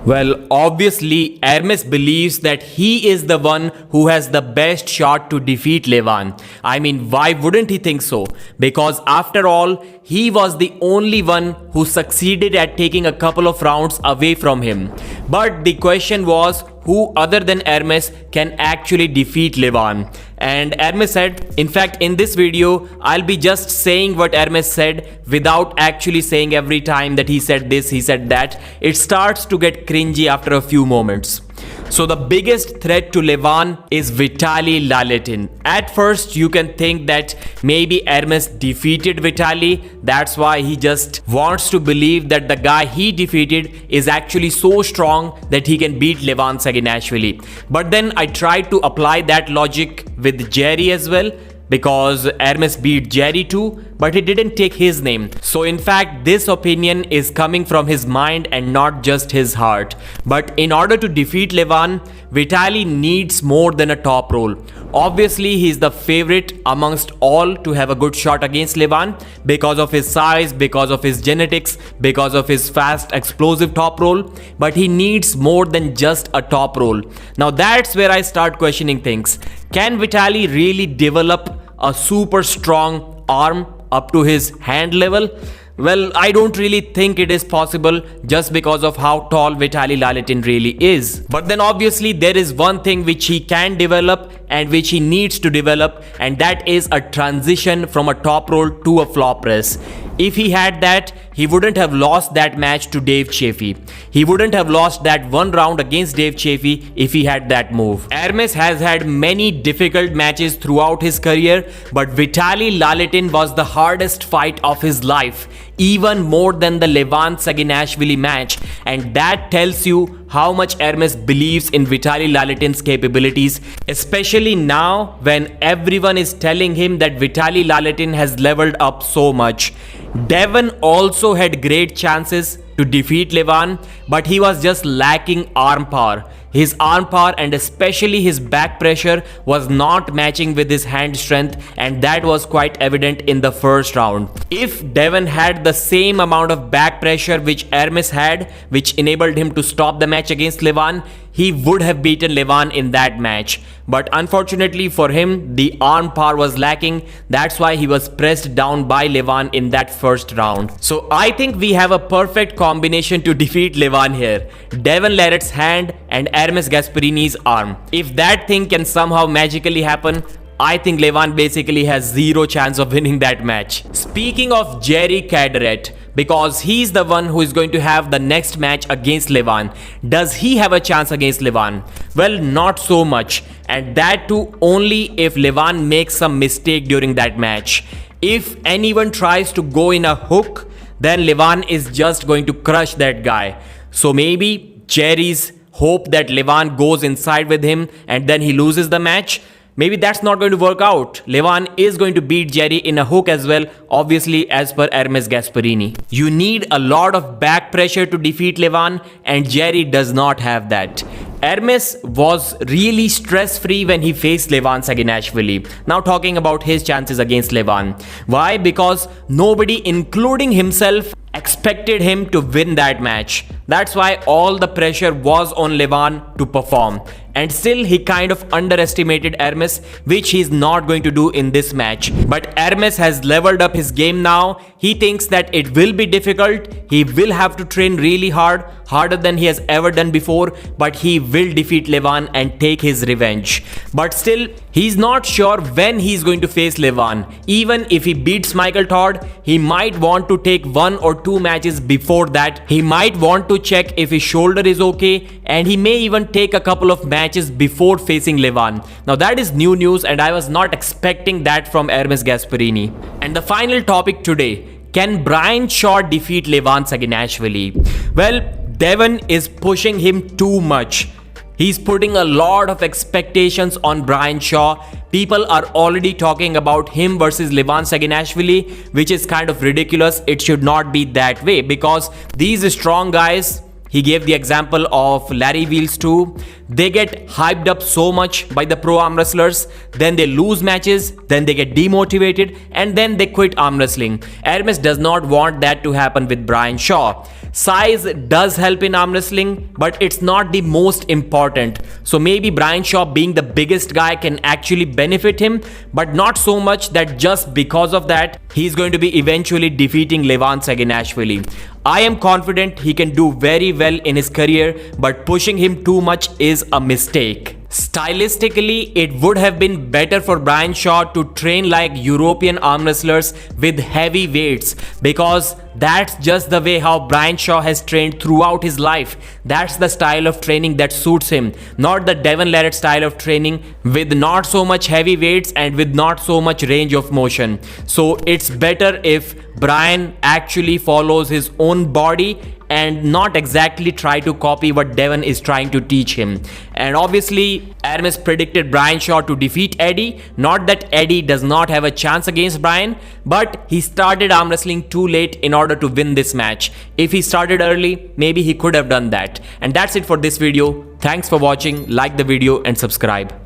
Well, obviously, Ermes believes that he is the one who has the best shot to defeat LEVAN. I mean, why wouldn't he think so? Because after all, he was the only one who succeeded at taking a couple of rounds away from him. But the question was, who other than Ermes can actually defeat LEVAN? And Ermes said, in fact, in this video, I'll be just saying what Ermes said without actually saying every time that he said this, he said that. It starts to get cringy after a few moments. So the biggest threat to LEVAN is Vitali Larratt. At first, you can think that maybe Ermes defeated Vitali. That's why he just wants to believe that the guy he defeated is actually so strong that he can beat Devon Larratt. But then I tried to apply that logic with Jerry as well, because Ermes beat Jerry too, but he didn't take his name. So in fact, this opinion is coming from his mind and not just his heart. But in order to defeat LEVAN, Vitali needs more than a top role. Obviously, he's the favorite amongst all to have a good shot against LEVAN because of his size, because of his genetics, because of his fast, explosive top roll. But he needs more than just a top roll. Now that's where I start questioning things. Can Vitali really develop a super strong arm up to his hand level? Well, I don't really think it is possible just because of how tall Vitali Larratt really is. But then obviously there is one thing which he can develop and which he needs to develop, and that is a transition from a top roll to a flop press. If he had that, he wouldn't have lost that match to Dave Chaffee. He wouldn't have lost that one round against Dave Chaffee if he had that move. Ermes has had many difficult matches throughout his career, but Vitali Larratt was the hardest fight of his life, even more than the LEVAN Saginashvili match, and that tells you how much Ermes believes in Vitali Larratt's capabilities, especially now when everyone is telling him that Vitali Larratt has leveled up so much. Devon also had great chances to defeat LEVAN, but he was just lacking arm power. His arm power and especially his back pressure was not matching with his hand strength, and that was quite evident in the first round. If Devon had the same amount of back pressure which Ermes had, which enabled him to stop the match against LEVAN, he would have beaten LEVAN in that match. But unfortunately for him, the arm power was lacking. That's why he was pressed down by LEVAN in that first round. So I think we have a perfect combination to defeat LEVAN here. Devon Larratt's hand and Aris Gasparini's arm. If that thing can somehow magically happen, I think LEVAN basically has zero chance of winning that match. Speaking of Jerry Cadet, because he's the one who is going to have the next match against LEVAN, does he have a chance against LEVAN? Well, not so much, and that too only if LEVAN makes some mistake during that match. If anyone tries to go in a hook, then LEVAN is just going to crush that guy. So maybe Jerry's hope that LEVAN goes inside with him and then he loses the match, maybe that's not going to work out. LEVAN is going to beat Jerry in a hook as well, obviously as per Aris Gasparini. You need a lot of back pressure to defeat LEVAN, and Jerry does not have that. Ermes was really stress-free when he faced LEVAN Saginashvili. Now talking about his chances against LEVAN. Why? Because nobody, including himself, expected him to win that match. That's why all the pressure was on LEVAN to perform. And still he kind of underestimated Ermes, which he's not going to do in this match. But Ermes has leveled up his game now. He thinks that it will be difficult. He will have to train really hard, harder than he has ever done before, but he will defeat LEVAN and take his revenge. But still, he's not sure when he's going to face LEVAN. Even if he beats Michael Todd, he might want to take 1 or 2 matches before that. He might want to check if his shoulder is okay, and he may even take a couple of matches before facing LEVAN. Now that is new news, and I was not expecting that from Aris Gasparini. And the final topic today, can Brian Shaw defeat LEVAN Saginashvili? Well, Devon is pushing him too much. He's putting a lot of expectations on Brian Shaw. People are already talking about him versus LEVAN Saginashvili, which is kind of ridiculous. It should not be that way, because these strong guys, he gave the example of Larry Wheels too, they get hyped up so much by the pro arm wrestlers, then they lose matches, then they get demotivated, and then they quit arm wrestling. Ermes does not want that to happen with Brian Shaw. Size does help in arm wrestling, but it's not the most important. So maybe Brian Shaw being the biggest guy can actually benefit him, but not so much that just because of that, he's going to be eventually defeating Levan Saginashvili. I am confident he can do very well in his career, but pushing him too much is a mistake. Stylistically, it would have been better for Brian Shaw to train like European arm wrestlers with heavy weights, because that's just the way how Brian Shaw has trained throughout his life. That's the style of training that suits him, not the Devon Larratt style of training with not so much heavy weights and with not so much range of motion. So it's better if Brian actually follows his own body and not exactly try to copy what Devon is trying to teach him. And obviously, Ermes predicted Brian Shaw to defeat Eddie. Not that Eddie does not have a chance against Brian, but he started arm wrestling too late in order to win this match. If he started early, maybe he could have done that. And that's it for this video. Thanks for watching. Like the video and subscribe.